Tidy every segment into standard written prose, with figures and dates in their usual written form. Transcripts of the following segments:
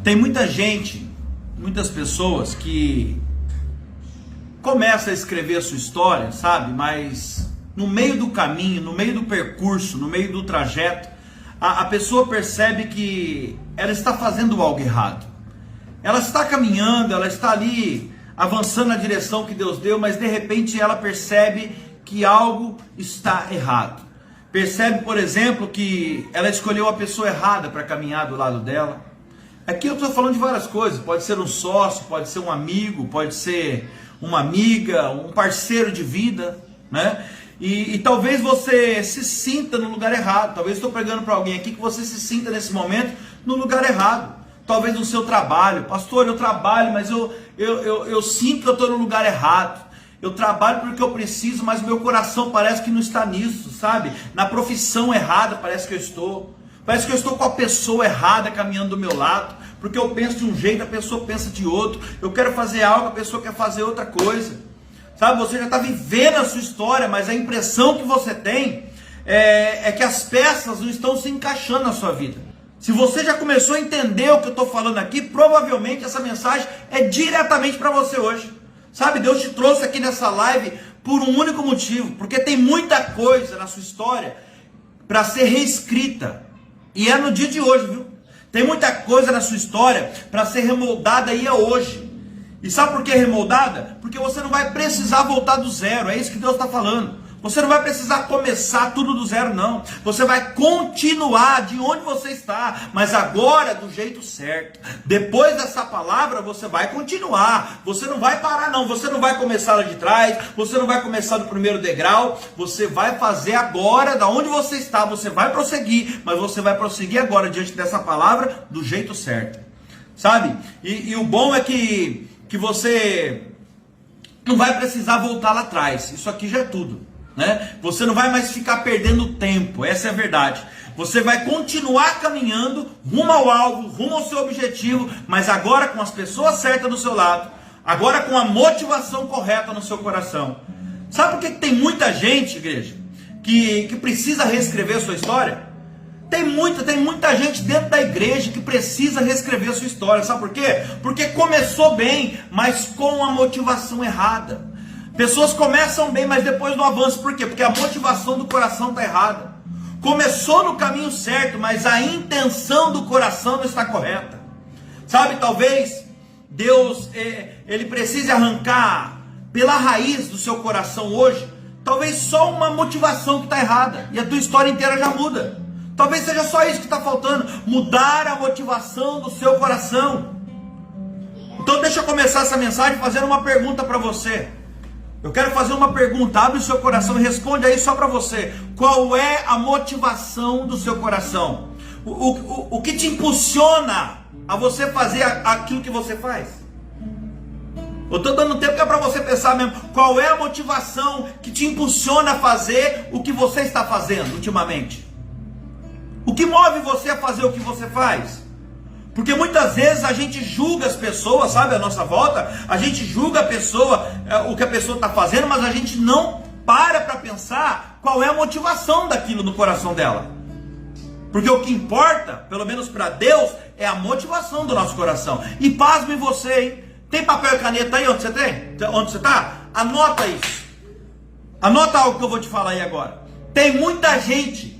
Tem muita gente, muitas pessoas que começam a escrever a sua história, sabe? Mas no meio do caminho, no meio do percurso, no meio do trajeto, a pessoa percebe que ela está fazendo algo errado. Ela está caminhando, ela está ali avançando na direção que Deus deu, mas de repente ela percebe que algo está errado. Percebe, por exemplo, que ela escolheu a pessoa errada para caminhar do lado dela. Aqui eu estou falando de várias coisas, pode ser um sócio, pode ser um amigo, pode ser uma amiga, um parceiro de vida, né? E talvez você se sinta no lugar errado. Talvez estou pregando para alguém aqui que você se sinta nesse momento no lugar errado. Talvez no seu trabalho. Pastor, eu trabalho, mas eu sinto que eu estou no lugar errado. Eu trabalho porque eu preciso, mas o meu coração parece que não está nisso, sabe? Na profissão errada parece que eu estou. Parece que eu estou com a pessoa errada caminhando do meu lado. Porque eu penso de um jeito, a pessoa pensa de outro. Eu quero fazer algo, a pessoa quer fazer outra coisa. Sabe, você já está vivendo a sua história, mas a impressão que você tem é que as peças não estão se encaixando na sua vida. Se você já começou a entender o que eu estou falando aqui, provavelmente essa mensagem é diretamente para você hoje. Sabe, Deus te trouxe aqui nessa live por um único motivo, porque tem muita coisa na sua história para ser reescrita. E é no dia de hoje, viu? Tem muita coisa na sua história para ser remoldada aí hoje. E sabe por que remoldada? Porque você não vai precisar voltar do zero, é isso que Deus está falando. Você não vai precisar começar tudo do zero, não. Você vai continuar de onde você está, mas agora do jeito certo. Depois dessa palavra, você vai continuar. Você não vai parar, não. Você não vai começar lá de trás, você não vai começar do primeiro degrau. Você vai fazer agora, da onde você está, você vai prosseguir, mas você vai prosseguir agora diante dessa palavra do jeito certo. Sabe? E o bom é que você não vai precisar voltar lá atrás. Isso aqui já é tudo, né? Você não vai mais ficar perdendo tempo, essa é a verdade. Você vai continuar caminhando rumo ao alvo, rumo ao seu objetivo, mas agora com as pessoas certas do seu lado, agora com a motivação correta no seu coração. Sabe por que tem muita gente, igreja, que precisa reescrever a sua história? Tem muita gente dentro da igreja que precisa reescrever a sua história. Sabe por quê? Porque começou bem, mas com a motivação errada. Pessoas começam bem, mas depois não avançam. Por quê? Porque a motivação do coração está errada. Começou no caminho certo, mas a intenção do coração não está correta. Sabe, talvez Deus ele precise arrancar pela raiz do seu coração hoje, talvez só uma motivação que está errada, e a tua história inteira já muda. Talvez seja só isso que está faltando, mudar a motivação do seu coração. Então deixa eu começar essa mensagem fazendo uma pergunta para você. Eu quero fazer uma pergunta, abre o seu coração e responde aí só para você. Qual é a motivação do seu coração? O que te impulsiona a você fazer aquilo que você faz? Eu estou dando tempo que é para você pensar mesmo. Qual é a motivação que te impulsiona a fazer o que você está fazendo ultimamente? O que move você a fazer o que você faz? Porque muitas vezes a gente julga as pessoas, sabe, à nossa volta, a gente julga a pessoa, o que a pessoa está fazendo, mas a gente não para pensar qual é a motivação daquilo no coração dela. Porque o que importa, pelo menos para Deus, é a motivação do nosso coração. E pasme você, hein? Tem papel e caneta aí onde você tem? Onde você está? Anota isso. Anota algo que eu vou te falar aí agora. Tem muita gente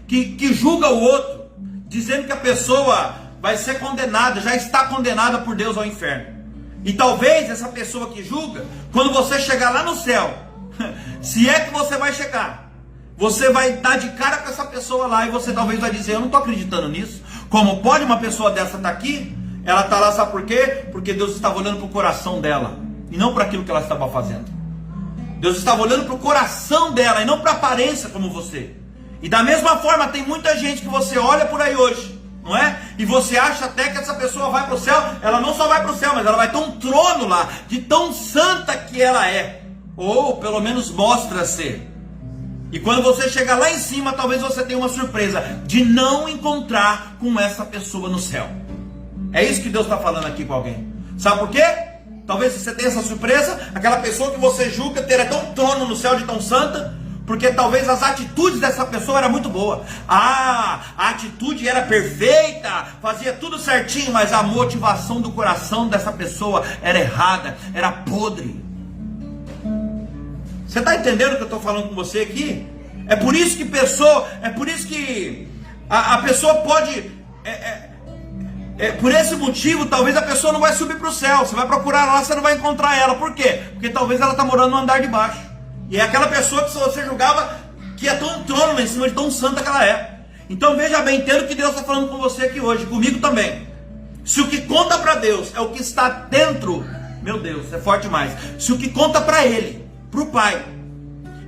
que julga o outro, dizendo que a pessoa vai ser condenada, já está condenada por Deus ao inferno. E talvez essa pessoa que julga, quando você chegar lá no céu, se é que você vai chegar, você vai dar de cara com essa pessoa lá, e você talvez vai dizer, eu não estou acreditando nisso. Como pode uma pessoa dessa estar aqui? Ela está lá, sabe por quê? Porque Deus estava olhando para o coração dela, e não para aquilo que ela estava fazendo. Deus estava olhando para o coração dela, e não para a aparência como você. E da mesma forma, tem muita gente que você olha por aí hoje, não é? E você acha até que essa pessoa vai para o céu. Ela não só vai para o céu, mas ela vai ter um trono lá, de tão santa que ela é. Ou pelo menos mostra ser. E quando você chegar lá em cima, talvez você tenha uma surpresa de não encontrar com essa pessoa no céu. É isso que Deus está falando aqui com alguém. Sabe por quê? Talvez você tenha essa surpresa, aquela pessoa que você julga ter até um trono no céu de tão santa. Porque talvez as atitudes dessa pessoa eram muito boas. A atitude era perfeita, fazia tudo certinho, mas a motivação do coração dessa pessoa era errada, era podre. Você está entendendo o que eu estou falando com você aqui? É por isso que a pessoa pode... por esse motivo, talvez a pessoa não vai subir para o céu. Você vai procurar lá, você não vai encontrar ela. Por quê? Porque talvez ela está morando no andar de baixo. E é aquela pessoa que você julgava que ia ter um trono lá em cima de tão santa que ela é. Então veja bem, entenda o que Deus está falando com você aqui hoje, comigo também. Se o que conta para Deus é o que está dentro, meu Deus, é forte demais. Se o que conta para Ele, para o Pai,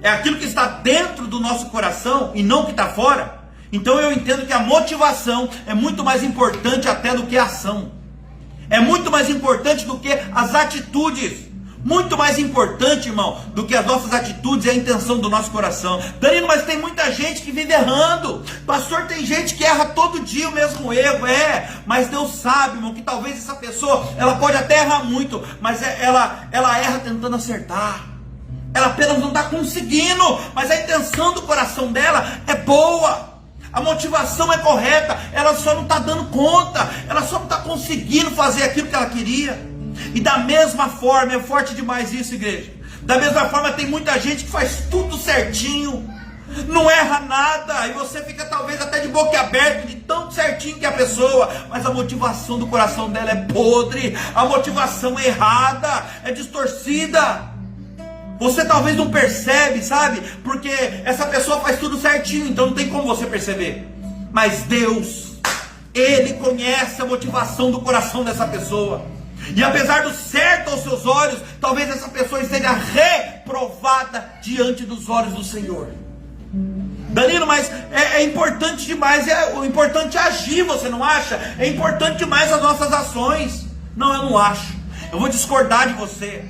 é aquilo que está dentro do nosso coração e não o que está fora, então eu entendo que a motivação é muito mais importante até do que a ação. É muito mais importante do que as atitudes. Muito mais importante, irmão, do que as nossas atitudes e a intenção do nosso coração. Danilo, mas tem muita gente que vive errando. Pastor, tem gente que erra todo dia o mesmo erro. Mas Deus sabe, irmão, que talvez essa pessoa, ela pode até errar muito, mas ela erra tentando acertar. Ela apenas não está conseguindo, mas a intenção do coração dela é boa. A motivação é correta, ela só não está dando conta, ela só não está conseguindo fazer aquilo que ela queria. E da mesma forma, é forte demais isso, igreja. Da mesma forma, tem muita gente que faz tudo certinho, não erra nada, e você fica talvez até de boca aberta, de tão certinho que é a pessoa, mas a motivação do coração dela é podre, a motivação é errada, é distorcida. Você talvez não percebe, sabe? Porque essa pessoa faz tudo certinho, então não tem como você perceber. Mas Deus, Ele conhece a motivação do coração dessa pessoa. E apesar do certo aos seus olhos, talvez essa pessoa esteja reprovada diante dos olhos do Senhor. Danilo, mas é importante demais, o importante é agir, você não acha? É importante demais as nossas ações. Não, eu não acho. Eu vou discordar de você.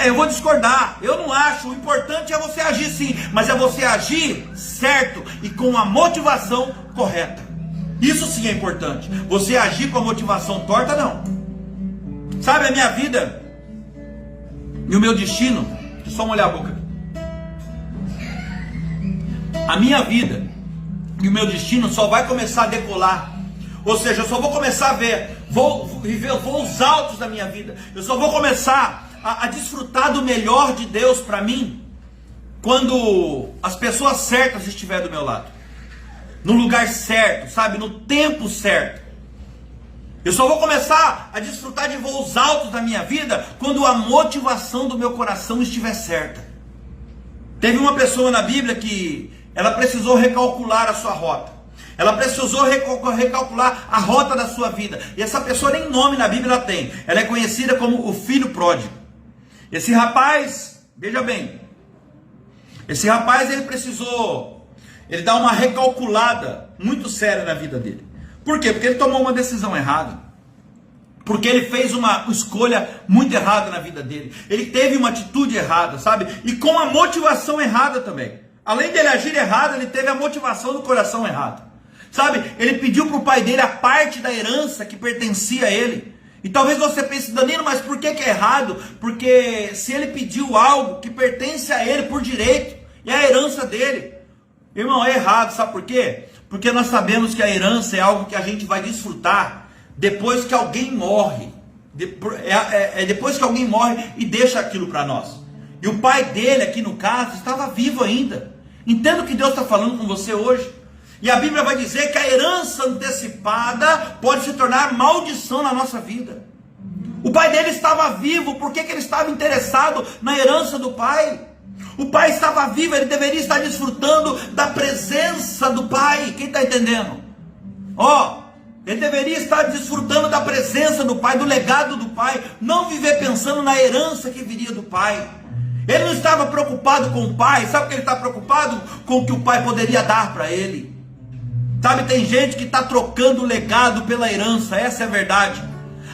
Eu vou discordar, eu não acho. O importante é você agir sim, mas é você agir certo e com a motivação correta. Isso sim é importante. Você agir com a motivação torta, não. Sabe, a minha vida e o meu destino, deixa eu só molhar a boca. A minha vida e o meu destino só vai começar a decolar. Ou seja, eu só vou começar a ver voos altos da minha vida. Eu só vou começar a desfrutar do melhor de Deus para mim quando as pessoas certas estiverem do meu lado, no lugar certo, sabe, no tempo certo. Eu só vou começar a desfrutar de voos altos da minha vida quando a motivação do meu coração estiver certa. Teve uma pessoa na Bíblia que ela precisou recalcular a sua rota. Ela precisou recalcular a rota da sua vida. E essa pessoa nem nome na Bíblia ela tem. Ela é conhecida como o filho pródigo. Esse rapaz, veja bem, esse rapaz ele dá uma recalculada muito séria na vida dele. Por quê? Porque ele tomou uma decisão errada. Porque ele fez uma escolha muito errada na vida dele. Ele teve uma atitude errada, sabe? E com a motivação errada também. Além dele agir errado, ele teve a motivação do coração errado. Sabe? Ele pediu para o pai dele a parte da herança que pertencia a ele. E talvez você pense, Danilo, mas por que é errado? Porque se ele pediu algo que pertence a ele por direito, e a herança dele, irmão, é errado, sabe por quê? Porque nós sabemos que a herança é algo que a gente vai desfrutar depois que alguém morre. Depois que alguém morre e deixa aquilo para nós. E o pai dele, aqui no caso, estava vivo ainda. Entenda o que Deus está falando com você hoje. E a Bíblia vai dizer que a herança antecipada pode se tornar maldição na nossa vida. O pai dele estava vivo, por que ele estava interessado na herança do pai? O pai estava vivo, ele deveria estar desfrutando da presença do pai. Quem está entendendo? Ele deveria estar desfrutando da presença do pai, do legado do pai, não viver pensando na herança que viria do pai. Ele não estava preocupado com o pai, sabe o que ele está preocupado? Com o que o pai poderia dar para ele. Sabe, tem gente que está trocando o legado pela herança, essa é a verdade.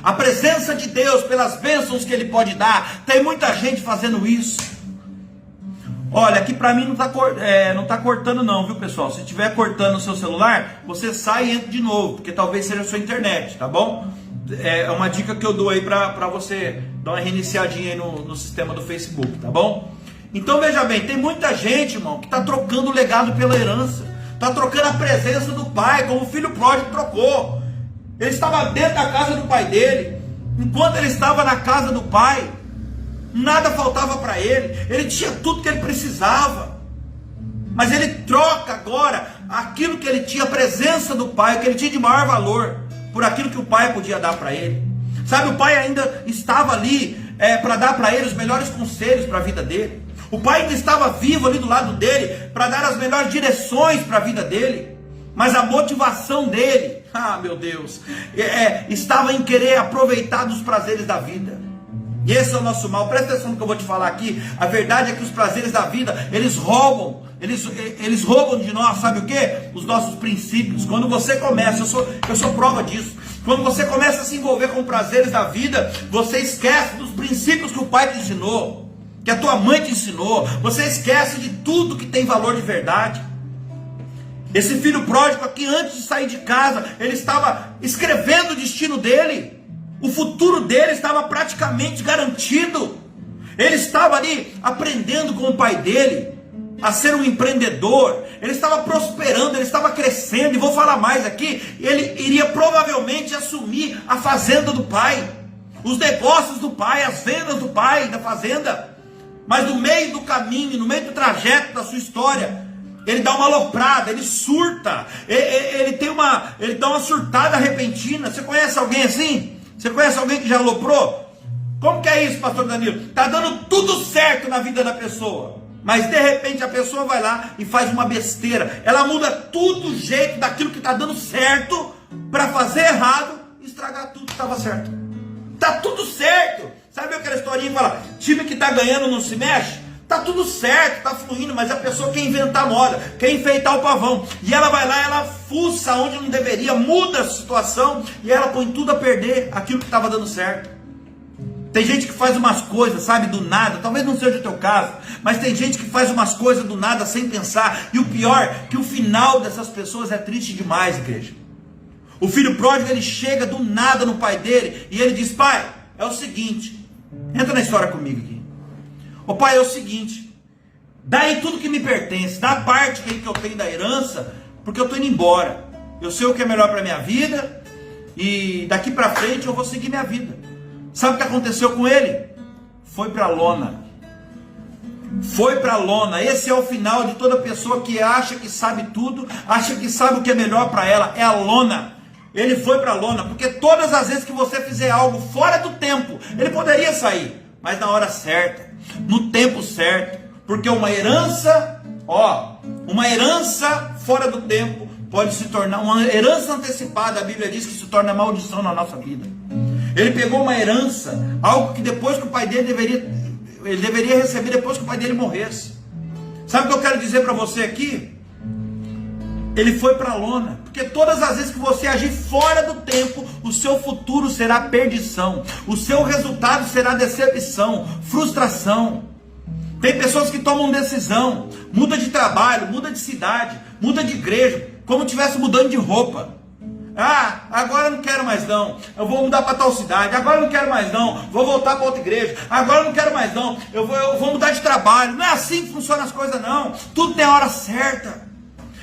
A presença de Deus pelas bênçãos que Ele pode dar, tem muita gente fazendo isso. Olha, aqui para mim não está cortando não, viu pessoal? Se estiver cortando o seu celular, você sai e entra de novo, porque talvez seja a sua internet, tá bom? É uma dica que eu dou aí para você dar uma reiniciadinha aí no sistema do Facebook, tá bom? Então veja bem, tem muita gente, irmão, que está trocando o legado pela herança, está trocando a presença do pai, como o filho pródigo trocou. Ele estava dentro da casa do pai dele, enquanto ele estava na casa do pai, nada faltava para ele tinha tudo que ele precisava, mas ele troca agora aquilo que ele tinha, a presença do pai, o que ele tinha de maior valor, por aquilo que o pai podia dar para ele. Sabe, o pai ainda estava ali para dar para ele os melhores conselhos para a vida dele. O pai ainda estava vivo ali do lado dele para dar as melhores direções para a vida dele. Mas a motivação dele, meu Deus, estava em querer aproveitar dos prazeres da vida. E esse é o nosso mal. Presta atenção no que eu vou te falar aqui. A verdade é que os prazeres da vida, eles roubam de nós, sabe o que? Os nossos princípios. Quando você começa, eu sou prova disso. Quando você começa a se envolver com prazeres da vida, você esquece dos princípios que o pai te ensinou, que a tua mãe te ensinou. Você esquece de tudo que tem valor de verdade. Esse filho pródigo aqui, antes de sair de casa, ele estava escrevendo o destino dele. O futuro dele estava praticamente garantido. Ele estava ali aprendendo com o pai dele a ser um empreendedor. Ele estava prosperando, ele estava crescendo. E vou falar mais aqui, ele iria provavelmente assumir a fazenda do pai, os negócios do pai, as vendas do pai, da fazenda. Mas no meio do caminho, no meio do trajeto da sua história, ele dá uma aloprada, ele surta, ele dá uma surtada repentina. Você conhece alguém assim? Você conhece alguém que já aloprou? Como que é isso, pastor Danilo? Está dando tudo certo na vida da pessoa, mas de repente a pessoa vai lá e faz uma besteira. Ela muda tudo o jeito daquilo que está dando certo para fazer errado e estragar tudo que estava certo. Está tudo certo. Sabe aquela historinha que fala, time que está ganhando não se mexe? Está tudo certo, está fluindo, mas a pessoa quer inventar moda, quer enfeitar o pavão. E ela vai lá, ela fuça onde não deveria, muda a situação e ela põe tudo a perder aquilo que estava dando certo. Tem gente que faz umas coisas, sabe, do nada, talvez não seja o teu caso, mas tem gente que faz umas coisas do nada sem pensar. E o pior, que o final dessas pessoas é triste demais, igreja. O filho pródigo, ele chega do nada no pai dele e ele diz, pai, é o seguinte, entra na história comigo aqui. Ô pai, é o seguinte, dá aí tudo que me pertence, dá a parte que eu tenho da herança, porque eu estou indo embora. Eu sei o que é melhor para a minha vida, e daqui para frente eu vou seguir minha vida. Sabe o que aconteceu com ele? Foi para a lona. Foi para a lona. Esse é o final de toda pessoa que acha que sabe tudo, acha que sabe o que é melhor para ela, é a lona. Ele foi para a lona, porque todas as vezes que você fizer algo fora do tempo, ele poderia sair, mas na hora certa, no tempo certo, porque uma herança fora do tempo pode se tornar, uma herança antecipada, a Bíblia diz que se torna maldição na nossa vida. Ele pegou uma herança, algo que depois que o pai dele ele deveria receber depois que o pai dele morresse. Sabe o que eu quero dizer para você aqui? Ele foi para a lona, porque todas as vezes que você agir fora do tempo, o seu futuro será perdição, o seu resultado será decepção, frustração. Tem pessoas que tomam decisão, muda de trabalho, muda de cidade, muda de igreja, como estivesse mudando de roupa. Agora eu não quero mais não, eu vou mudar para tal cidade, agora eu não quero mais não, vou voltar para outra igreja, agora eu não quero mais não, eu vou mudar de trabalho. Não é assim que funcionam as coisas não, tudo tem a hora certa.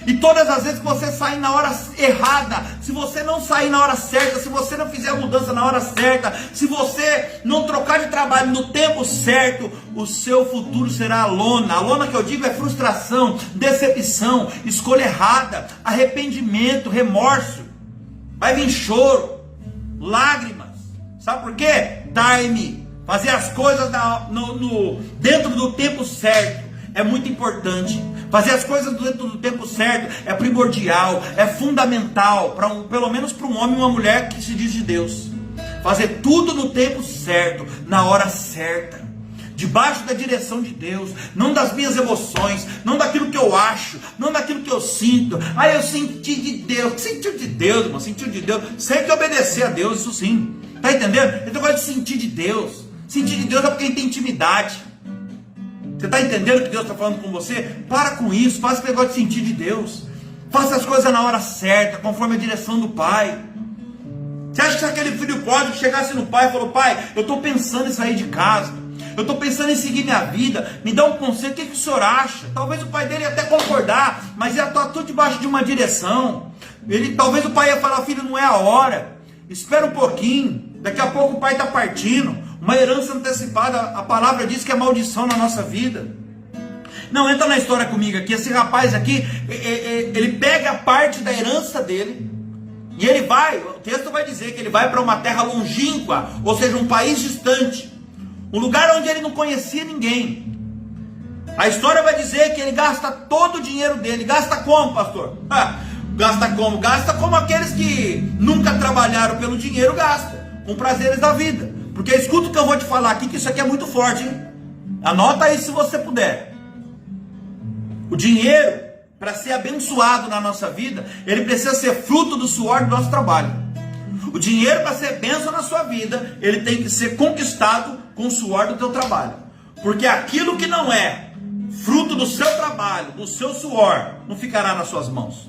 E todas as vezes que você sair na hora errada, se você não sair na hora certa, se você não fizer a mudança na hora certa, se você não trocar de trabalho no tempo certo, o seu futuro será a lona. A lona que eu digo é frustração, decepção, escolha errada, arrependimento, remorso. Vai vir choro, lágrimas. Sabe por quê? Time. Fazer as coisas dentro do tempo certo é muito importante. Fazer as coisas dentro do tempo certo é primordial, é fundamental, pelo menos para um homem e uma mulher que se diz de Deus. Fazer tudo no tempo certo, na hora certa, debaixo da direção de Deus, não das minhas emoções, não daquilo que eu acho, não daquilo que eu sinto. Eu senti de Deus. Sentiu de Deus, irmão, sentiu de Deus. Sem que obedecer a Deus, isso sim. Está entendendo? Então, eu gosto de sentir de Deus. Sentir de Deus é porque tem intimidade. Você está entendendo o que Deus está falando com você? Para com isso, faça esse negócio de sentir de Deus. Faça as coisas na hora certa, conforme a direção do Pai. Você acha que se aquele filho pródigo chegasse no pai e falou, pai, eu estou pensando em sair de casa, eu estou pensando em seguir minha vida, me dá um conselho, o que o senhor acha? Talvez o pai dele ia até concordar, mas ia estar tudo debaixo de uma direção. Talvez o pai ia falar: filho, não é a hora, espera um pouquinho, daqui a pouco o pai está partindo. Uma herança antecipada, a palavra diz que é maldição na nossa vida. Não, entra na história comigo aqui. Esse rapaz aqui, ele pega a parte da herança dele, e ele vai, o texto vai dizer que ele vai para uma terra longínqua, ou seja, um país distante, um lugar onde ele não conhecia ninguém. A história vai dizer que ele gasta todo o dinheiro dele. Gasta como, pastor? Gasta como? Gasta como aqueles que nunca trabalharam pelo dinheiro gastam, com prazeres da vida. Porque escuta o que eu vou te falar aqui, que isso aqui é muito forte, hein? Anota aí se você puder. O dinheiro, para ser abençoado na nossa vida, ele precisa ser fruto do suor do nosso trabalho. O dinheiro, para ser bênção na sua vida, ele tem que ser conquistado com o suor do teu trabalho. Porque aquilo que não é fruto do seu trabalho, do seu suor, não ficará nas suas mãos.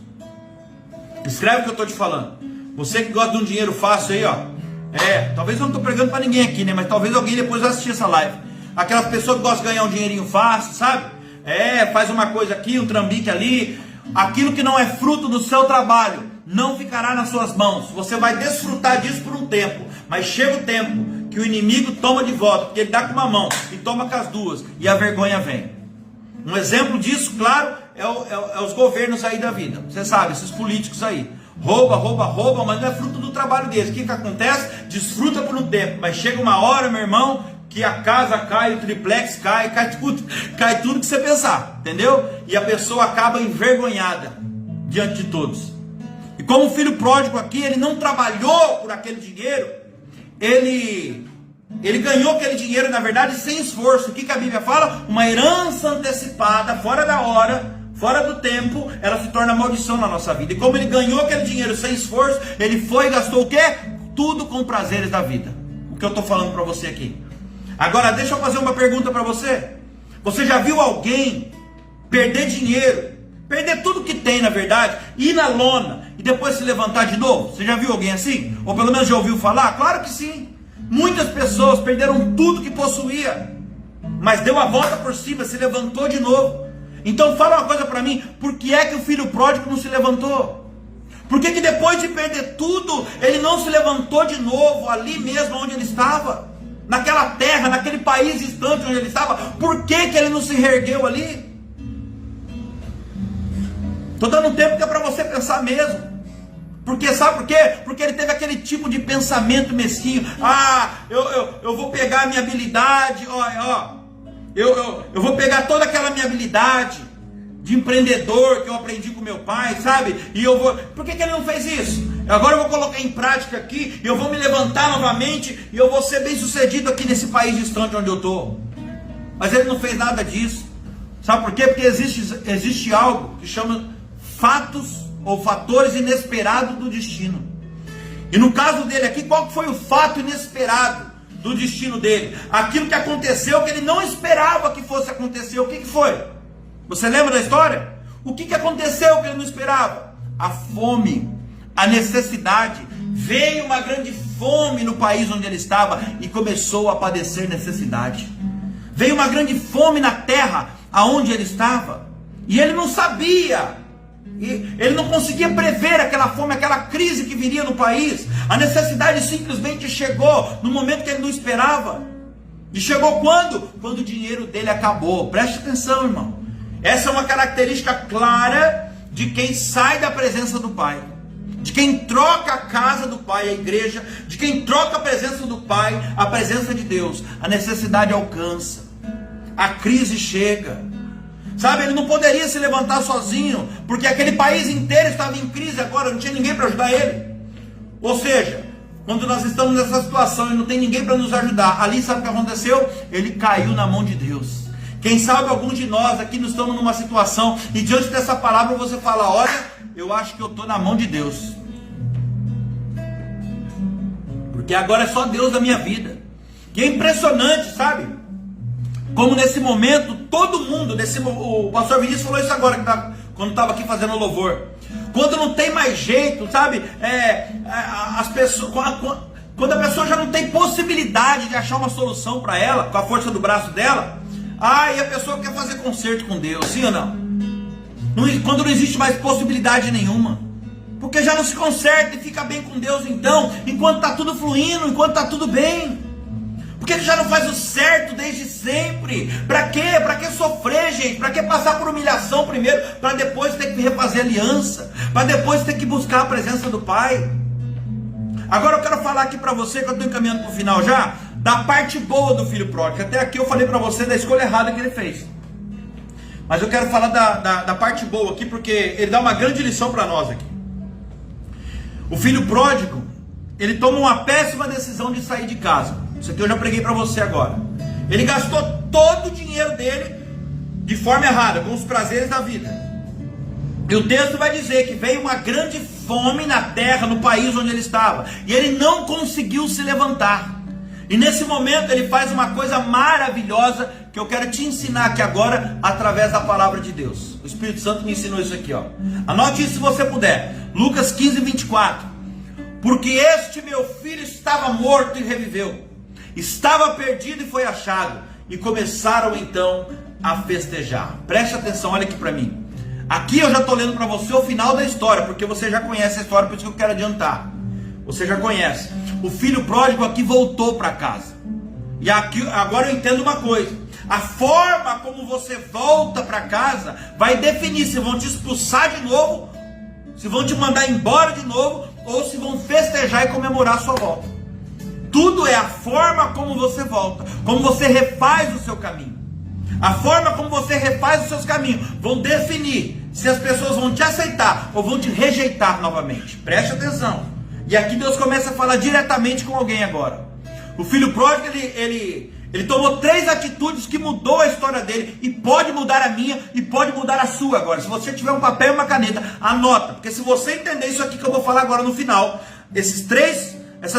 Escreve o que eu estou te falando. Você que gosta de um dinheiro fácil aí, ó. Talvez eu não estou pregando para ninguém aqui, né? Mas talvez alguém depois vai assistir essa live. Aquelas pessoas que gostam de ganhar um dinheirinho fácil, sabe? Faz uma coisa aqui, um trambique ali. Aquilo que não é fruto do seu trabalho não ficará nas suas mãos. Você vai desfrutar disso por um tempo, mas chega o tempo que o inimigo toma de volta, porque ele dá com uma mão e toma com as duas, e a vergonha vem. Um exemplo disso, claro, é os governos aí da vida. Você sabe, esses políticos aí rouba, mas não é fruto do trabalho deles. O que acontece? Desfruta por um tempo, mas chega uma hora, meu irmão, que a casa cai, o triplex cai tudo que você pensar, entendeu? E a pessoa acaba envergonhada diante de todos. E como o filho pródigo aqui, ele não trabalhou por aquele dinheiro, ele ganhou aquele dinheiro, na verdade, sem esforço. O que a Bíblia fala? Uma herança antecipada, fora da hora, fora do tempo, ela se torna maldição na nossa vida. E como ele ganhou aquele dinheiro sem esforço, ele foi e gastou o quê? Tudo com prazeres da vida. O que eu estou falando para você aqui. Agora, deixa eu fazer uma pergunta para você. Você já viu alguém perder dinheiro, perder tudo que tem, na verdade, ir na lona e depois se levantar de novo? Você já viu alguém assim? Ou pelo menos já ouviu falar? Claro que sim. Muitas pessoas perderam tudo que possuía, mas deu a volta por cima, se levantou de novo. Então fala uma coisa para mim: por que é que o filho pródigo não se levantou? Por que depois de perder tudo, ele não se levantou de novo, ali mesmo onde ele estava? Naquela terra, naquele país distante onde ele estava? Por que ele não se reergueu ali? Estou dando um tempo que é para você pensar mesmo. Porque sabe por quê? Porque ele teve aquele tipo de pensamento mesquinho. Eu vou pegar a minha habilidade, eu vou pegar toda aquela minha habilidade de empreendedor que eu aprendi com meu pai, sabe? E eu vou... Por que ele não fez isso? Agora eu vou colocar em prática aqui, eu vou me levantar novamente e eu vou ser bem sucedido aqui nesse país distante onde eu estou. Mas ele não fez nada disso. Sabe por quê? Porque existe algo que chama fatos ou fatores inesperados do destino. E no caso dele aqui, qual foi o fato inesperado do destino dele? Aquilo que aconteceu que ele não esperava que fosse acontecer. O que foi? Você lembra da história? O que aconteceu que ele não esperava? A fome, a necessidade. Veio uma grande fome no país onde ele estava e começou a padecer necessidade. Veio uma grande fome na terra aonde ele estava e ele não sabia. E ele não conseguia prever aquela fome, aquela crise que viria no país. A necessidade simplesmente chegou no momento que ele não esperava. E chegou quando? Quando o dinheiro dele acabou. Preste atenção, irmão. Essa é uma característica clara de quem sai da presença do Pai, de quem troca a casa do Pai, a igreja, de quem troca a presença do Pai, a presença de Deus. A necessidade alcança, a crise chega. Sabe, ele não poderia se levantar sozinho, porque aquele país inteiro estava em crise agora, não tinha ninguém para ajudar ele. Ou seja, quando nós estamos nessa situação e não tem ninguém para nos ajudar, ali sabe o que aconteceu? Ele caiu na mão de Deus. Quem sabe alguns de nós aqui não estamos numa situação e diante dessa palavra você fala: olha, eu acho que eu estou na mão de Deus, porque agora é só Deus na minha vida. Que é impressionante, sabe? Como nesse momento, todo mundo, o pastor Vinícius falou isso agora, quando estava aqui fazendo o louvor. Quando não tem mais jeito, sabe? As pessoas, Quando a pessoa já não tem possibilidade de achar uma solução para ela, com a força do braço dela, e a pessoa quer fazer conserto com Deus, sim ou não? Quando não existe mais possibilidade nenhuma, porque já não se conserta e fica bem com Deus então, enquanto está tudo fluindo, enquanto está tudo bem. Porque ele já não faz o certo desde sempre. Para quê? Para que sofrer, gente? Para que passar por humilhação primeiro, para depois ter que refazer aliança, para depois ter que buscar a presença do Pai? Agora eu quero falar aqui para você, que eu estou encaminhando para o final já, da parte boa do filho pródigo. Até aqui eu falei para você da escolha errada que ele fez. Mas eu quero falar da parte boa aqui, porque ele dá uma grande lição para nós aqui. O filho pródigo, ele toma uma péssima decisão de sair de casa. Isso aqui eu já preguei para você agora. Ele gastou todo o dinheiro dele de forma errada, com os prazeres da vida. E o texto vai dizer que veio uma grande fome na terra, no país onde ele estava. E ele não conseguiu se levantar. E nesse momento ele faz uma coisa maravilhosa que eu quero te ensinar aqui agora através da palavra de Deus. O Espírito Santo me ensinou isso aqui, ó. Anote isso se você puder. Lucas 15, 24. Porque este meu filho estava morto e reviveu. Estava perdido e foi achado. E começaram então a festejar. Preste atenção, olha aqui para mim. Aqui eu já estou lendo para você o final da história, porque você já conhece a história, por isso que eu quero adiantar. Você já conhece. O filho pródigo aqui voltou para casa. E aqui, agora eu entendo uma coisa. A forma como você volta para casa vai definir se vão te expulsar de novo, se vão te mandar embora de novo, ou se vão festejar e comemorar a sua volta. Tudo é a forma como você volta, como você refaz o seu caminho. A forma como você refaz os seus caminhos vão definir se as pessoas vão te aceitar ou vão te rejeitar novamente. Preste atenção. E aqui Deus começa a falar diretamente com alguém agora. O filho pródigo, ele tomou 3 atitudes que mudou a história dele, e pode mudar a minha e pode mudar a sua agora. Se você tiver um papel e uma caneta, anota, porque se você entender isso aqui que eu vou falar agora no final, essas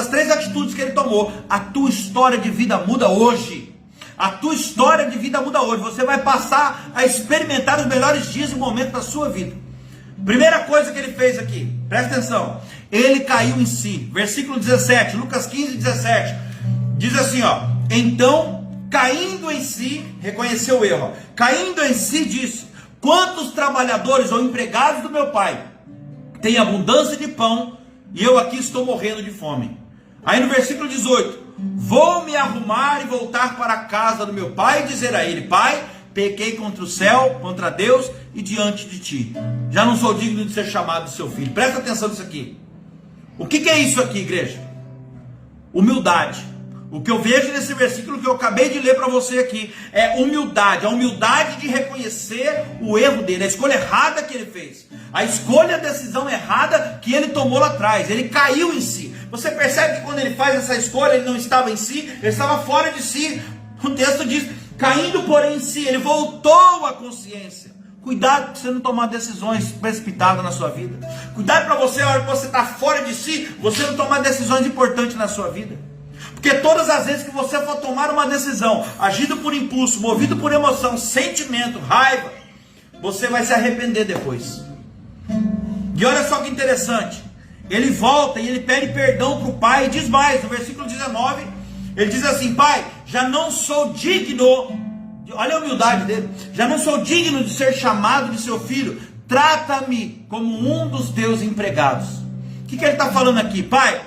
3 atitudes que ele tomou, a tua história de vida muda hoje. A tua história de vida muda hoje. Você vai passar a experimentar os melhores dias e momentos da sua vida. Primeira coisa que ele fez aqui, presta atenção. Ele caiu em si. Versículo 17, Lucas 15, 17. Diz assim, ó. Então, caindo em si, reconheceu o erro. Caindo em si, disse: quantos trabalhadores ou empregados do meu pai têm abundância de pão, e eu aqui estou morrendo de fome. Aí no versículo 18: vou me arrumar e voltar para a casa do meu pai e dizer a ele: pai, pequei contra o céu, contra Deus e diante de ti. Já não sou digno de ser chamado de seu filho. Presta atenção nisso aqui. O que é isso aqui, igreja? Humildade. O que eu vejo nesse versículo que eu acabei de ler para você aqui é humildade. A humildade de reconhecer o erro dele, a escolha errada que ele fez. A escolha, a decisão errada que ele tomou lá atrás. Ele caiu em si. Você percebe que quando ele faz essa escolha, ele não estava em si, ele estava fora de si. O texto diz: caindo porém em si, ele voltou à consciência. Cuidado para você não tomar decisões precipitadas na sua vida. Cuidado para você, a hora que você está fora de si, você não tomar decisões importantes na sua vida. Porque todas as vezes que você for tomar uma decisão, agido por impulso, movido por emoção, sentimento, raiva, você vai se arrepender depois. E olha só que interessante. Ele volta e ele pede perdão para o pai e diz mais, no versículo 19, ele diz assim: pai, já não sou digno, olha a humildade dele, já não sou digno de ser chamado de seu filho, trata-me como um dos teus empregados. O que ele está falando aqui? Pai,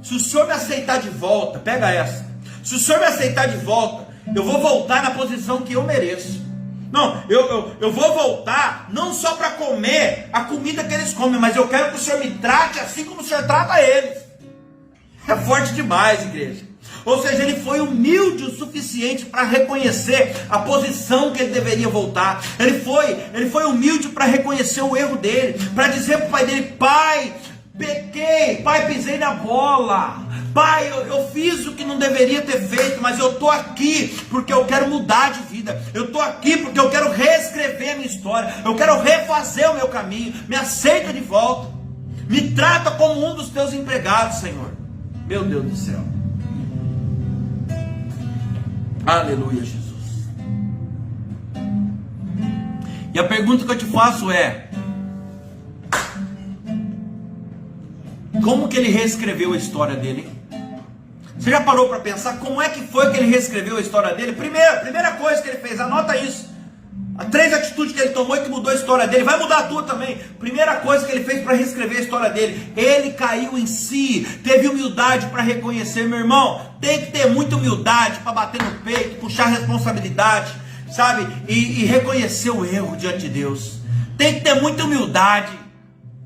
se o senhor me aceitar de volta, pega essa, se o senhor me aceitar de volta, eu vou voltar na posição que eu mereço. Não, eu vou voltar não só para comer a comida que eles comem, mas eu quero que o senhor me trate assim como o senhor trata eles. É forte demais, igreja. Ou seja, ele foi humilde o suficiente para reconhecer a posição que ele deveria voltar. Ele foi humilde para reconhecer o erro dele, para dizer para o pai dele: pai, pequei, pai, pisei na bola, pai, eu fiz o que não deveria ter feito, mas eu estou aqui porque eu quero mudar de vida, eu estou aqui porque eu quero reescrever a minha história, eu quero refazer o meu caminho, me aceita de volta, me trata como um dos teus empregados, Senhor. Meu Deus do céu, aleluia, Jesus. E a pergunta que eu te faço é: como que ele reescreveu a história dele? Você já parou para pensar como é que foi que ele reescreveu a história dele? Primeira coisa que ele fez, anota isso. As 3 atitudes que ele tomou e que mudou a história dele, vai mudar a tua também. Primeira coisa que ele fez para reescrever a história dele, ele caiu em si, teve humildade para reconhecer. Meu irmão, tem que ter muita humildade para bater no peito, puxar responsabilidade, sabe? E reconhecer o erro diante de Deus. Tem que ter muita humildade.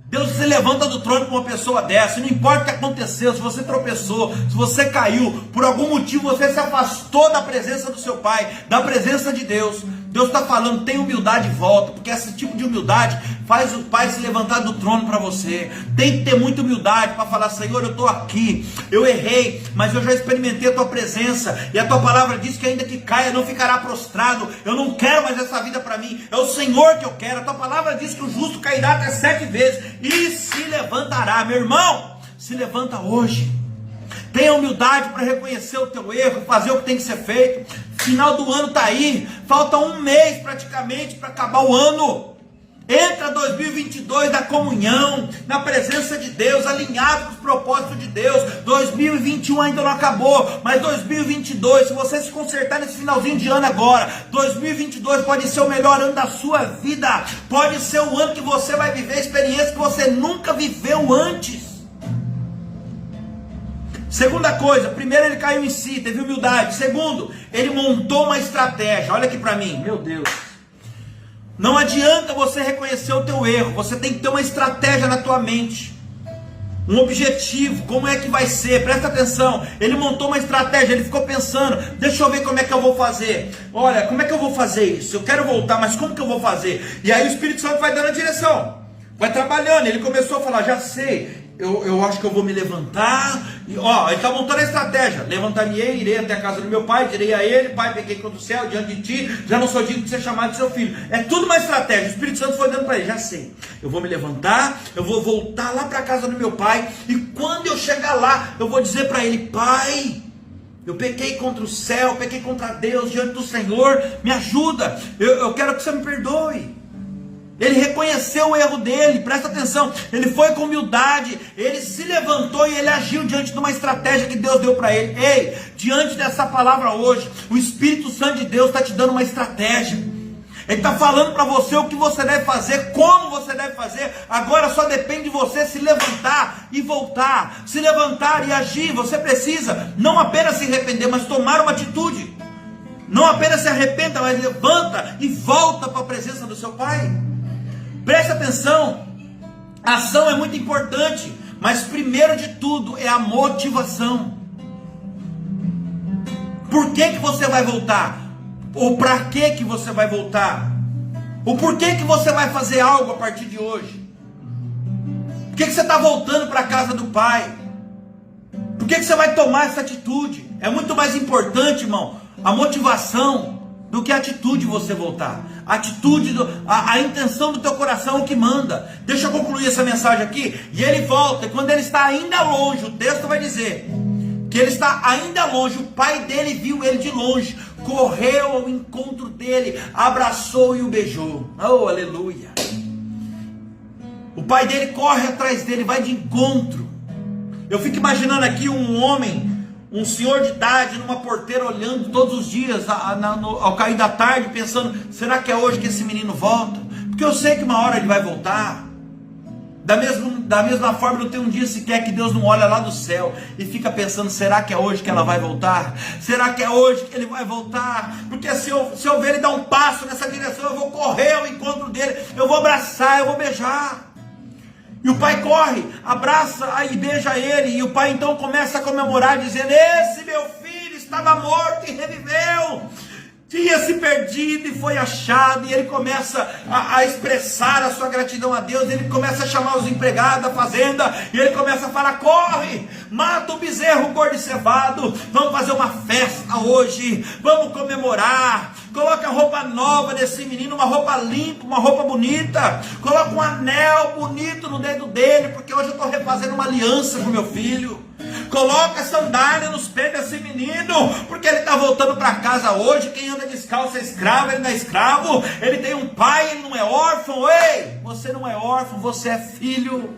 Deus se levanta do trono com uma pessoa dessa, e não importa o que aconteceu, se você tropeçou, se você caiu, por algum motivo você se afastou da presença do seu Pai, da presença de Deus. Deus está falando, tem humildade e volta, porque esse tipo de humildade faz o Pai se levantar do trono para você. Tem que ter muita humildade para falar, Senhor, eu estou aqui, eu errei, mas eu já experimentei a tua presença, e a tua palavra diz que ainda que caia, não ficará prostrado. Eu não quero mais essa vida para mim, é o Senhor que eu quero. A tua palavra diz que o justo cairá até 7 vezes, e se levantará. Meu irmão, se levanta hoje. Tenha humildade para reconhecer o teu erro, fazer o que tem que ser feito. Final do ano está aí, falta 1 mês praticamente para acabar o ano. Entra 2022 na comunhão, na presença de Deus, alinhado com os propósitos de Deus. 2021 ainda não acabou, mas 2022, se você se consertar nesse finalzinho de ano agora, 2022 pode ser o melhor ano da sua vida. Pode ser o ano que você vai viver experiências que você nunca viveu antes. Segunda coisa, primeiro ele caiu em si, teve humildade. Segundo, ele montou uma estratégia. Olha aqui para mim, meu Deus. Não adianta você reconhecer o teu erro, você tem que ter uma estratégia na tua mente. Um objetivo, como é que vai ser? Presta atenção, ele montou uma estratégia, ele ficou pensando, deixa eu ver como é que eu vou fazer. Olha, como é que eu vou fazer isso? Eu quero voltar, mas como que eu vou fazer? E aí o Espírito Santo vai dando a direção, vai trabalhando. Ele começou a falar, já sei. Eu acho que eu vou me levantar. E, ele está montando a estratégia. Levantar-me-ei, irei até a casa do meu pai, direi a ele, pai, peguei contra o céu diante de ti, já não sou digno de ser chamado de seu filho. É tudo uma estratégia. O Espírito Santo foi dando para ele, já sei. Eu vou me levantar, eu vou voltar lá para a casa do meu pai, e quando eu chegar lá, eu vou dizer para ele, pai, eu pequei contra o céu, pequei contra Deus diante do Senhor, me ajuda, eu quero que você me perdoe. Ele reconheceu o erro dele, presta atenção, ele foi com humildade, ele se levantou e ele agiu diante de uma estratégia que Deus deu para ele. Ei, diante dessa palavra hoje, o Espírito Santo de Deus está te dando uma estratégia. Ele está falando para você o que você deve fazer, como você deve fazer. Agora só depende de você se levantar e voltar, se levantar e agir. Você precisa não apenas se arrepender, mas tomar uma atitude. Não apenas se arrependa, mas levanta e volta para a presença do seu Pai. Preste atenção, a ação é muito importante, mas primeiro de tudo é a motivação. Por que você vai voltar? Ou para que você vai voltar? O porquê que você vai fazer algo a partir de hoje? Por que você está voltando para a casa do Pai? Por que você vai tomar essa atitude? É muito mais importante, irmão, a motivação do que a atitude de você voltar. A atitude, a intenção do teu coração é o que manda. Deixa eu concluir essa mensagem aqui. E ele volta, e quando ele está ainda longe, o texto vai dizer que ele está ainda longe, o pai dele viu ele de longe, correu ao encontro dele, abraçou e o beijou. Oh, aleluia. O pai dele corre atrás dele, vai de encontro. Eu fico imaginando aqui um homem, um senhor de idade, numa porteira, olhando todos os dias, ao cair da tarde, pensando, será que é hoje que esse menino volta? Porque eu sei que uma hora ele vai voltar. Da mesma forma, não tem um dia sequer que Deus não olha lá do céu e fica pensando, será que é hoje que ela vai voltar? Será que é hoje que ele vai voltar? Porque se eu ver ele dar um passo nessa direção, eu vou correr ao encontro dele, eu vou abraçar, eu vou beijar. E o pai corre, abraça e beija ele. E o pai então começa a comemorar, dizendo, esse meu filho estava morto e reviveu. Tinha se perdido e foi achado. E ele começa a expressar a sua gratidão a Deus. Ele começa a chamar os empregados da fazenda. E ele começa a falar, corre, mata o bezerro gordo e cevado. Vamos fazer uma festa hoje. Vamos comemorar. Coloca a roupa nova desse menino, uma roupa limpa, uma roupa bonita. Coloca um anel bonito no dedo dele, porque hoje eu estou refazendo uma aliança com meu filho. Coloca a sandália nos pés desse menino, porque ele está voltando para casa hoje. Quem anda descalço é escravo, ele não é escravo. Ele tem um pai, ele não é órfão. Ei, você não é órfão, você é filho.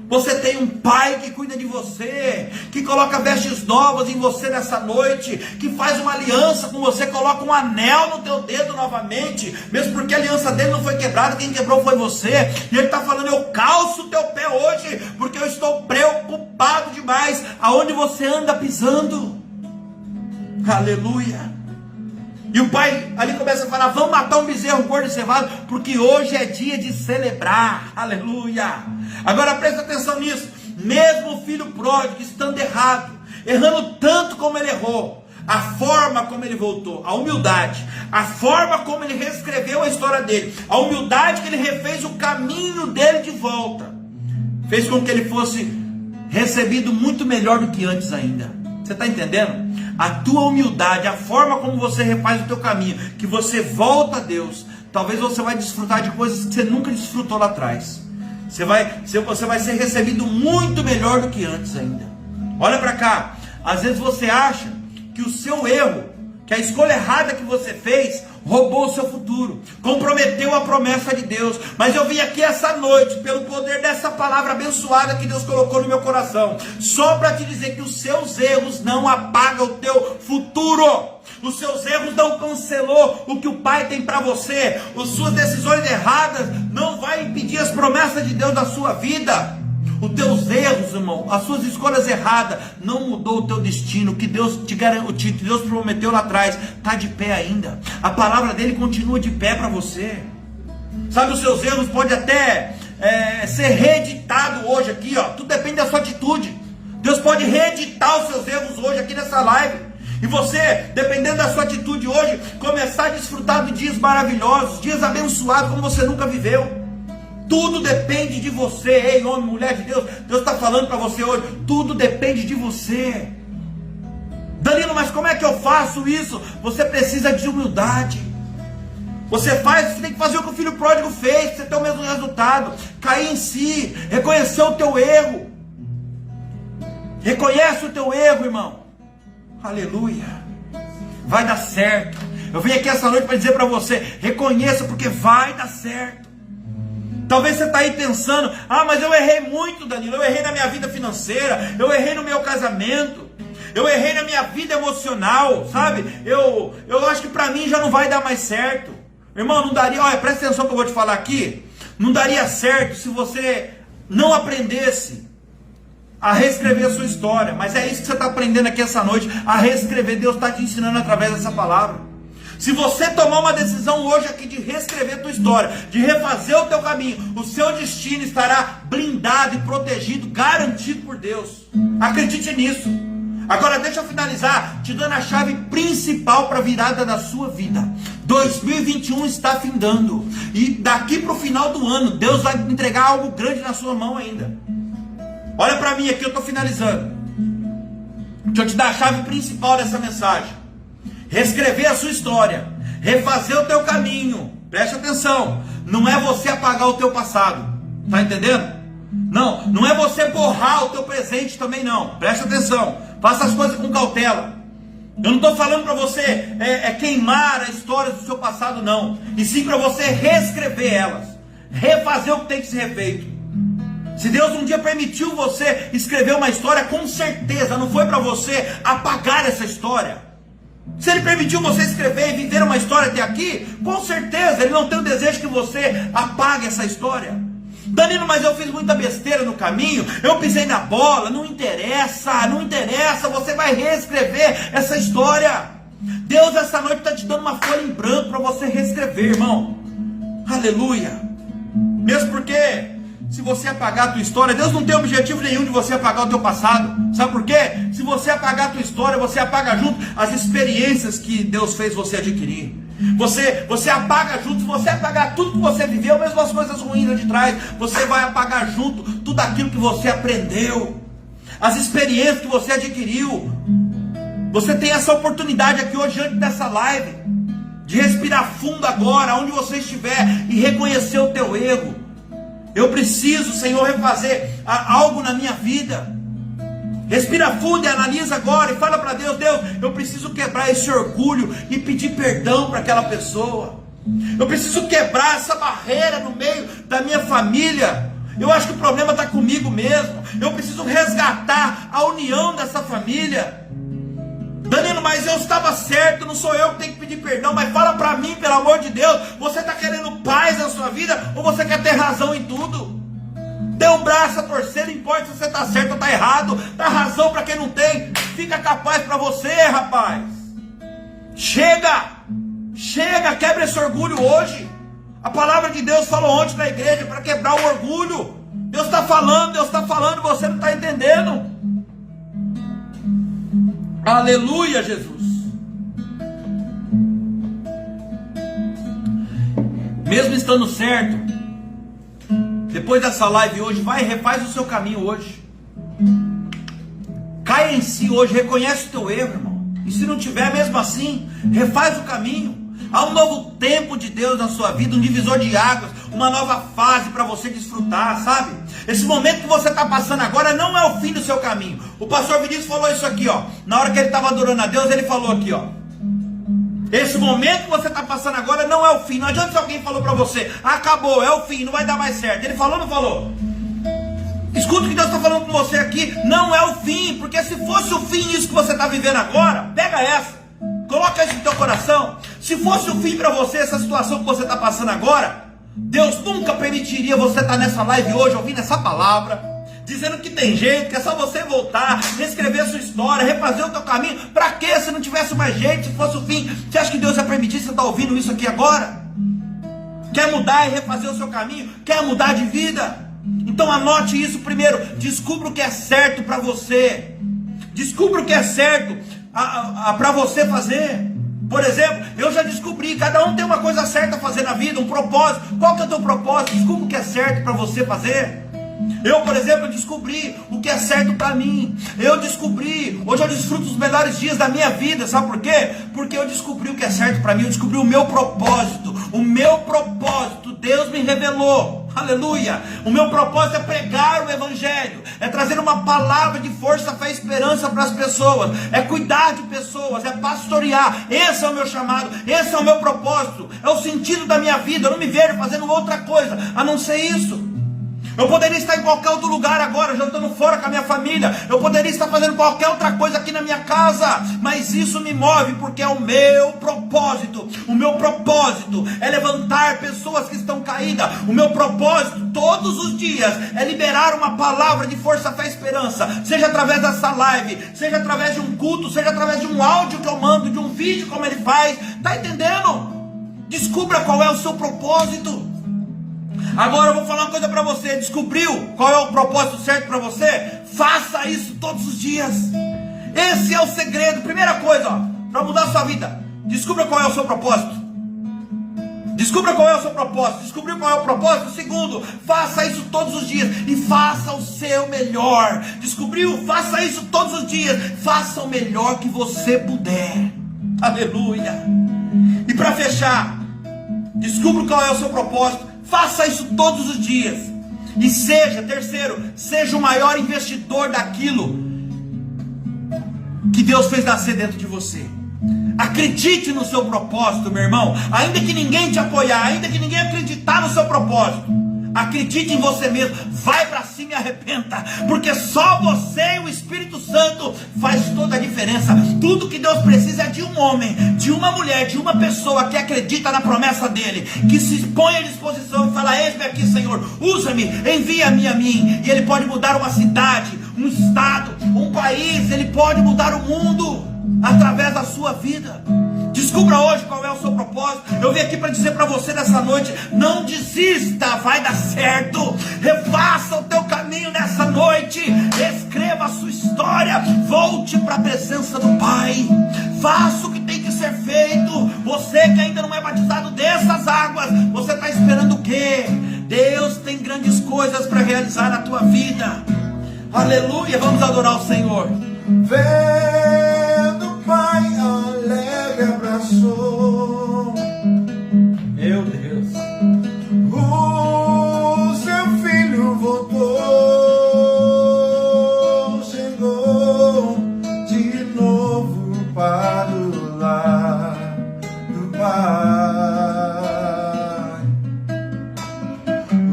Você tem um pai que cuida de você, que coloca vestes novas em você nessa noite, que faz uma aliança com você, coloca um anel no teu dedo novamente, mesmo porque a aliança dele não foi quebrada, quem quebrou foi você. E ele está falando: eu calço o teu pé hoje, porque eu estou preocupado demais aonde você anda pisando. Aleluia. E o pai ali começa a falar: vamos matar um bezerro gordo e cevado, porque hoje é dia de celebrar. Aleluia. Agora presta atenção nisso. Mesmo o filho pródigo estando errado, errando tanto como ele errou, a forma como ele voltou, a humildade, a forma como ele reescreveu a história dele, a humildade que ele refez o caminho dele de volta, fez com que ele fosse recebido muito melhor do que antes ainda. Você está entendendo? A tua humildade, a forma como você refaz o teu caminho, que você volta a Deus, talvez você vai desfrutar de coisas que você nunca desfrutou lá atrás. Você vai ser recebido muito melhor do que antes ainda. Olha para cá. Às vezes você acha que o seu erro, que a escolha errada que você fez, roubou o seu futuro, comprometeu a promessa de Deus. Mas eu vim aqui essa noite, pelo poder dessa palavra abençoada que Deus colocou no meu coração, só para te dizer que os seus erros não apagam o teu futuro. Os seus erros não cancelou o que o Pai tem para você. As suas decisões erradas não vai impedir as promessas de Deus da sua vida. Os teus erros, irmão, as suas escolhas erradas não mudou o teu destino. O que Deus te garantiu, que Deus prometeu lá atrás, está de pé ainda. A palavra dele continua de pé para você. Sabe, os seus erros podem até ser reeditado hoje aqui, ó. Tudo depende da sua atitude. Deus pode reeditar os seus erros hoje aqui nessa live. E você, dependendo da sua atitude hoje, começar a desfrutar de dias maravilhosos, dias abençoados como você nunca viveu. Tudo depende de você, ei, homem, mulher de Deus. Deus está falando para você hoje, tudo depende de você. Danilo, mas como é que eu faço isso? Você precisa de humildade. Você tem que fazer o que o filho pródigo fez, para você ter o mesmo resultado. Cair em si, reconhecer o teu erro. Reconhece o teu erro, irmão. Aleluia. Vai dar certo. Eu vim aqui essa noite para dizer para você: reconheça, porque vai dar certo. Talvez você está aí pensando: ah, mas eu errei muito, Danilo. Eu errei na minha vida financeira, eu errei no meu casamento, eu errei na minha vida emocional, sabe? Eu acho que para mim já não vai dar mais certo. Irmão, não daria, olha, presta atenção que eu vou te falar aqui. Não daria certo se você não aprendesse a reescrever a sua história. Mas é isso que você está aprendendo aqui essa noite, a reescrever. Deus está te ensinando através dessa palavra. Se você tomar uma decisão hoje aqui de reescrever a tua história, de refazer o teu caminho, o seu destino estará blindado e protegido, garantido por Deus. Acredite nisso. Agora deixa eu finalizar te dando a chave principal para a virada da sua vida. 2021 está findando, e daqui para o final do ano Deus vai entregar algo grande na sua mão ainda. Olha para mim aqui, eu estou finalizando. Deixa eu te dar a chave principal dessa mensagem. Reescrever a sua história, refazer o teu caminho. Preste atenção, não é você apagar o teu passado, tá entendendo? Não é você borrar o teu presente também não. Preste atenção, faça as coisas com cautela. Eu não estou falando para você queimar a história do seu passado não, e sim para você reescrever elas, refazer o que tem que ser refeito. Se Deus um dia permitiu você escrever uma história, com certeza não foi para você apagar essa história. Se Ele permitiu você escrever e viver uma história até aqui, com certeza Ele não tem o desejo que você apague essa história. Danilo, mas eu fiz muita besteira no caminho, eu pisei na bola. Não interessa, você vai reescrever essa história. Deus essa noite está te dando uma folha em branco para você reescrever, irmão. Aleluia. Mesmo porque, se você apagar a tua história, Deus não tem objetivo nenhum de você apagar o teu passado. Sabe por quê? Se você apagar a tua história, você apaga junto as experiências que Deus fez você adquirir. Você apaga junto. Se você apagar tudo que você viveu, mesmo as coisas ruins lá de trás, você vai apagar junto tudo aquilo que você aprendeu, as experiências que você adquiriu. Você tem essa oportunidade aqui hoje, diante dessa live, de respirar fundo agora, onde você estiver, e reconhecer o teu erro. Eu preciso, Senhor, refazer algo na minha vida. Respira fundo e analisa agora e fala para Deus: Deus, eu preciso quebrar esse orgulho e pedir perdão para aquela pessoa. Eu preciso quebrar essa barreira no meio da minha família. Eu acho que o problema está comigo mesmo. Eu preciso resgatar a união dessa família. Danilo, mas eu estava certo, não sou eu que tenho que pedir perdão, mas fala para mim, pelo amor de Deus, você está querendo paz na sua vida ou você quer ter razão em tudo? Dê o braço a torcer, não importa se você está certo ou está errado, dá razão para quem não tem, fica capaz para você, rapaz. Chega, quebra esse orgulho hoje. A palavra de Deus falou ontem na igreja para quebrar o orgulho. Deus está falando, você não está entendendo. Aleluia, Jesus. Mesmo estando certo, depois dessa live hoje, vai e refaz o seu caminho hoje. Cai em si hoje, reconhece o teu erro, irmão. E se não tiver, mesmo assim, refaz o caminho. Há um novo tempo de Deus na sua vida, um divisor de águas, uma nova fase para você desfrutar, sabe? Esse momento que você está passando agora não é o fim do seu caminho. O pastor Vinícius falou isso aqui, ó. Na hora que ele estava adorando a Deus, ele falou aqui, ó. Esse momento que você está passando agora não é o fim. Não adianta se alguém falou para você, acabou, é o fim, não vai dar mais certo. Ele falou ou não falou? Escuta o que Deus está falando com você aqui. Não é o fim, porque se fosse o fim isso que você está vivendo agora, pega essa. Coloca isso no teu coração. Se fosse o fim para você, essa situação que você está passando agora, Deus nunca permitiria você estar nessa live hoje, ouvindo essa palavra, dizendo que tem jeito, que é só você voltar, reescrever a sua história, refazer o teu caminho. Para quê? Se não tivesse mais jeito, se fosse o fim, você acha que Deus ia permitir você estar ouvindo isso aqui agora? Quer mudar e refazer o seu caminho? Quer mudar de vida? Então anote isso primeiro. Descubra o que é certo para você. Descubra o que é certo para você fazer. Por exemplo, eu já descobri, cada um tem uma coisa certa a fazer na vida, um propósito. Qual que é o teu propósito? Descubra o que é certo para você fazer. Eu, por exemplo, descobri o que é certo para mim. Hoje eu desfruto dos melhores dias da minha vida. Sabe por quê? Porque eu descobri o que é certo para mim. Eu descobri o meu propósito. Deus me revelou. Aleluia. O meu propósito é pregar o evangelho, é trazer uma palavra de força, fé e esperança para as pessoas, é cuidar de pessoas, é pastorear. Esse é o meu chamado, esse é o meu propósito, é o sentido da minha vida. Eu não me vejo fazendo outra coisa a não ser isso. Eu poderia estar em qualquer outro lugar agora, jantando fora com a minha família. Eu poderia estar fazendo qualquer outra coisa aqui na minha casa. Mas isso me move porque é o meu propósito. O meu propósito é levantar pessoas que estão caídas. O meu propósito todos os dias é liberar uma palavra de força, fé e esperança. Seja através dessa live, seja através de um culto, seja através de um áudio que eu mando, de um vídeo como ele faz. Está entendendo? Descubra qual é o seu propósito. Agora eu vou falar uma coisa para você. Descobriu qual é o propósito certo para você? Faça isso todos os dias. Esse é o segredo. Primeira coisa, para mudar a sua vida, descubra qual é o seu propósito. Descubra qual é o seu propósito. Descobriu qual é o propósito? Segundo, faça isso todos os dias e faça o seu melhor. Descobriu? Faça isso todos os dias. Faça o melhor que você puder. Aleluia. E para fechar, descubra qual é o seu propósito. Faça isso todos os dias. E seja o maior investidor daquilo que Deus fez nascer dentro de você. Acredite no seu propósito, meu irmão. Ainda que ninguém te apoiar, ainda que ninguém acreditar no seu propósito, acredite em você mesmo. Vai para cima e arrependa, porque só você e o Espírito Santo faz toda a diferença. Tudo que Deus precisa é de um homem, de uma mulher, de uma pessoa que acredita na promessa dele, que se põe à disposição e fala: eis-me aqui, Senhor, usa-me, envia-me a mim. E ele pode mudar uma cidade, um estado, um país. Ele pode mudar o mundo através da sua vida. Descubra hoje qual é o seu propósito. Eu vim aqui para dizer para você nessa noite: não desista, vai dar certo. Refaça o teu caminho nessa noite. Escreva a sua história. Volte para a presença do Pai. Faça o que tem que ser feito. Você que ainda não é batizado dessas águas, você está esperando o quê? Deus tem grandes coisas para realizar na tua vida. Aleluia, vamos adorar o Senhor. Vendo, Pai, alegre abraçou, meu Deus, o seu filho voltou, chegou de novo para o lar do Pai.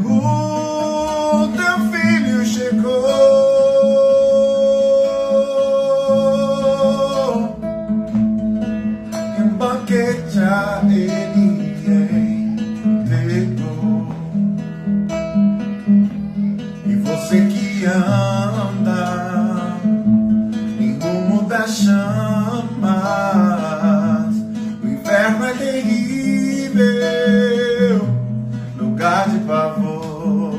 O teu as chamas. O inferno é terrível, lugar de pavor.